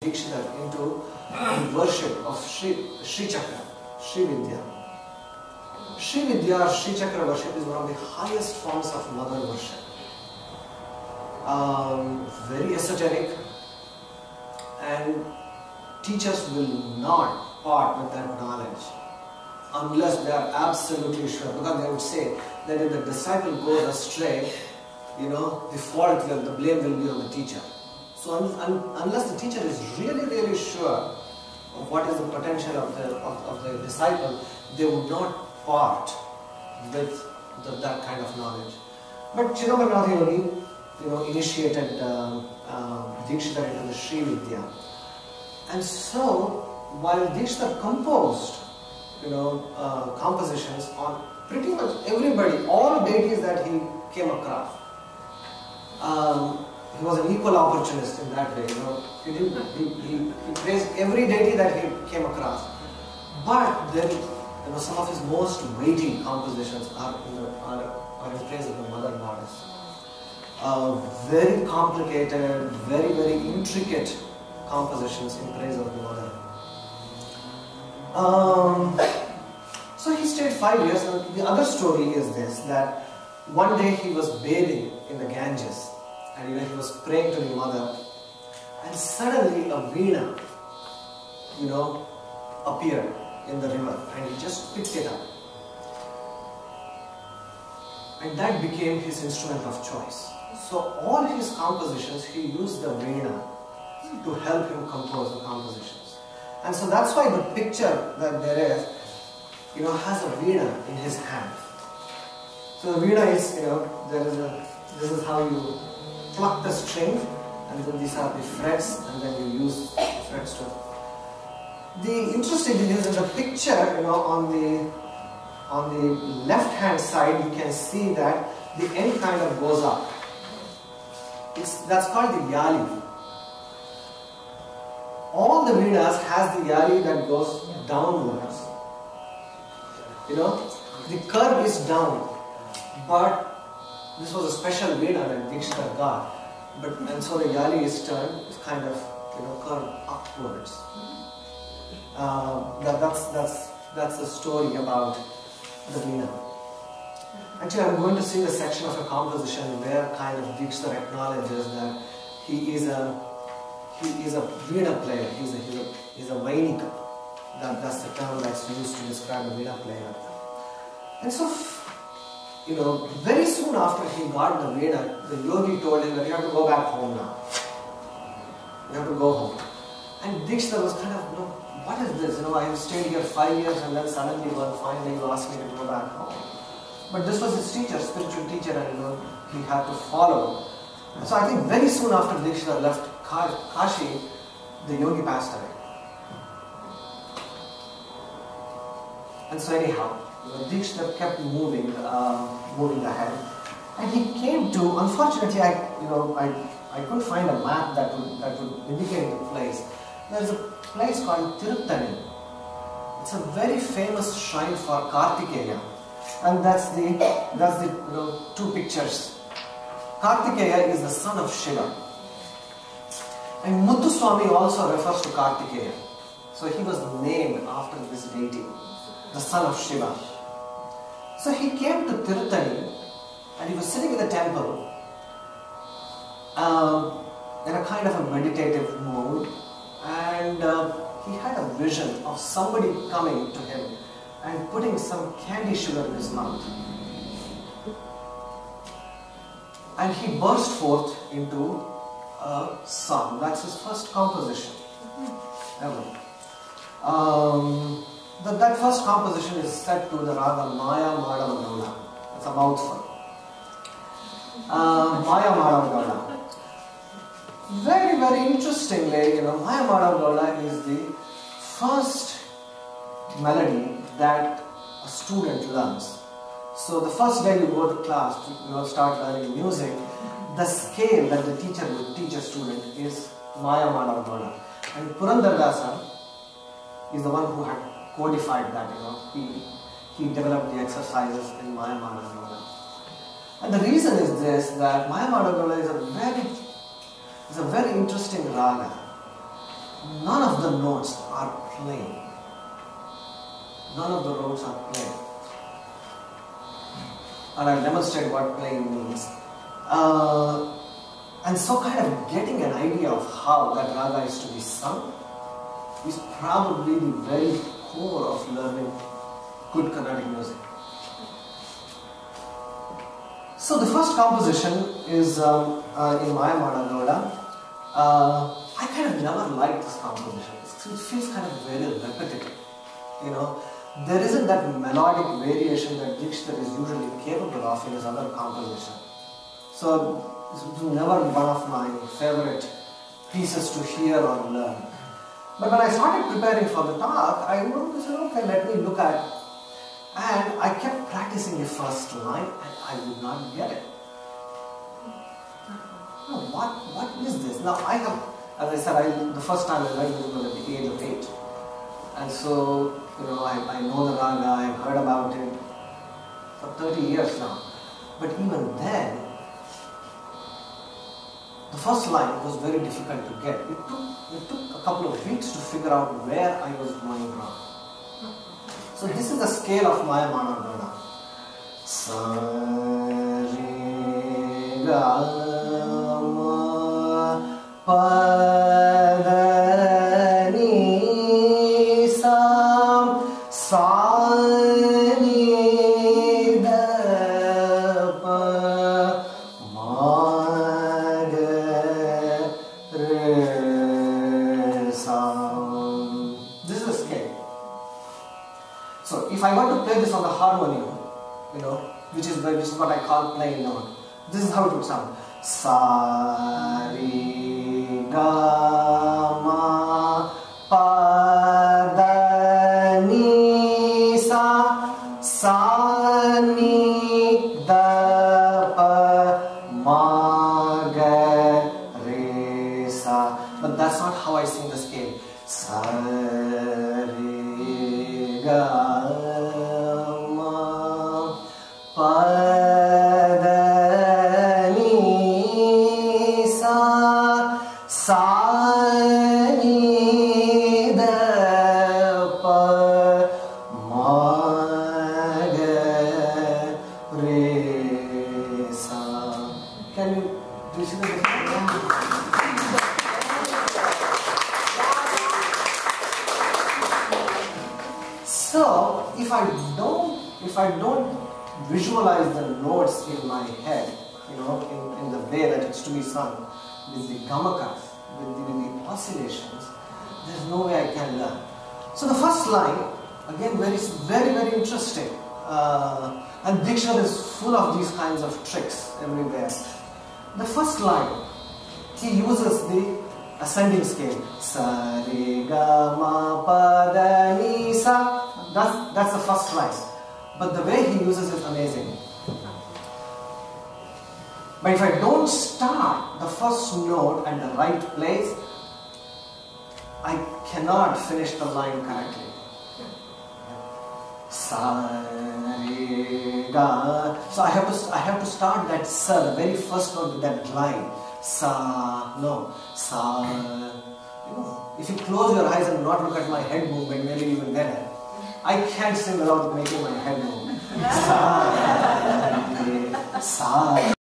Dikshitar into the worship of Sri Chakra, Sri Vidya. Sri Vidya or Sri Chakra worship is one of the highest forms of mother worship. Very esoteric, and teachers will not part with that knowledge unless they are absolutely sure, because they would say that if the disciple goes astray, the blame will be on the teacher. So unless the teacher is really sure of what is the potential of the disciple, they would not part with that kind of knowledge. But Chidambarnath Yogi, initiated Dikshitar into the Sri Vidya. And so, while Dikshitar composed, compositions on pretty much everybody, all deities that he came across, he was an equal opportunist in that way. He praised every deity that he came across. But then, some of his most weighty compositions are in praise of the Mother Goddess. Very complicated, very intricate compositions in praise of the Mother. So he stayed 5 years, and the other story is this, that one day he was bathing in the Ganges, and he was praying to the Mother, and suddenly a veena, appeared in the river, and he just picked it up. And that became his instrument of choice. So all his compositions, he used the veena to help him compose the compositions. And so that's why the picture that there is, has a veena in his hand. So the veena is, this is how you pluck the string, and then these are the frets, and then you use the frets to. The interesting thing is in the picture, on the left hand side, you can see that the end kind of goes up. That's called the yali. All the veenas has the yali that goes downwards. The curve is down, but this was a special veena that Dikshitar got. And so the yali is turned, it's kind of curved upwards. That's the story about the veena. Actually, I'm going to sing a section of a composition where kind of Dikshitar acknowledges that he is a veena player. He's a vainika. That's the term that's used to describe a veena player. And so, very soon after he got the veena, the yogi told him that you have to go back home now. You have to go home. And Dikshitar was kind of, what is this? I have stayed here 5 years, and then suddenly one fine day you asked me to go back home. But this was his teacher, spiritual teacher, and he had to follow. And so I think very soon after Dikshitar left Kashi, the yogi passed away. And so anyhow, Dikshitar kept moving ahead, and he came to. Unfortunately, I couldn't find a map that would indicate the place. There's a place called Tirupani. It's a very famous shrine for Kartikeya, and that's the two pictures. Kartikeya is the son of Shiva, and Muthuswami also refers to Kartikeya. So he was named after this deity, the son of Shiva. So he came to Tirupani, and he was sitting in the temple in a kind of a meditative mood, and he had a vision of somebody coming to him and putting some candy sugar in his mouth. And he burst forth into a song. That's his first composition ever. That first composition is set to the raga Maya Madava Gaula. It's a mouthful. Maya Madava Gaula. Very interestingly, Maya Madava Gaula is the first melody that a student learns. So the first day you go to class, start learning music, the scale that the teacher would teach a student is Maya Madava Gaula. And Purandaradasa is the one who had codified that. He developed the exercises in Maya Madava Gaula. And the reason is this, that Maya Madava Gaula is a very interesting raga. none of the notes are plain. None of the notes are plain. And I'll demonstrate what plain means. And so kind of getting an idea of how that raga is to be sung is probably the very core of learning good Carnatic music. So the first composition is in Maya Madagowda. I kind of never liked this composition. It feels kind of very repetitive. You know, there isn't that melodic variation that Dikshitar is usually capable of in his other composition. So this was never one of my favorite pieces to hear or learn. But when I started preparing for the talk, I said, okay, let me look at. And I kept practicing the first line and I would not get it. No, what is this? Now I have, as I said, the first time I learned this was at the age of 8. And so, you know, I know the raga, I've heard about it for 30 years now. But even then, the first line was very difficult to get. It took a couple of weeks to figure out where I was going wrong. So this is the scale of Maya Madagowda. Sa re ga ma pa da ni sa sa ni da pa ma ga re sa. This is the scale. So if I want to play this on the harmonium, you know, which is what I call plain note, this is how it would sound. Sa re ga ma pa da ni sa ni da pa ma ga re sa. But that's not how I sing the scale. Sa re ga pa da ni sa ni da pa ma ga re sa. Can you do you see the difference? So if I don't visualize the notes in my head, you know, in the way that it's to be sung, with the gamakas, with the oscillations, there's no way I can learn. So the first line, again, very interesting. And Dikshitar is full of these kinds of tricks everywhere. The first line, he uses the ascending scale. Sa re ga ma pa da ni sa. That's the first line. But the way he uses it is amazing. But if I don't start the first note at the right place, I cannot finish the line correctly. Sa re ga. So I have to start that sa, the very first note with that line. Sa, no, sa. You know, if you close your eyes and not look at my head movement, maybe you will get it. I can't sing without making my head move. Sa, re, sa.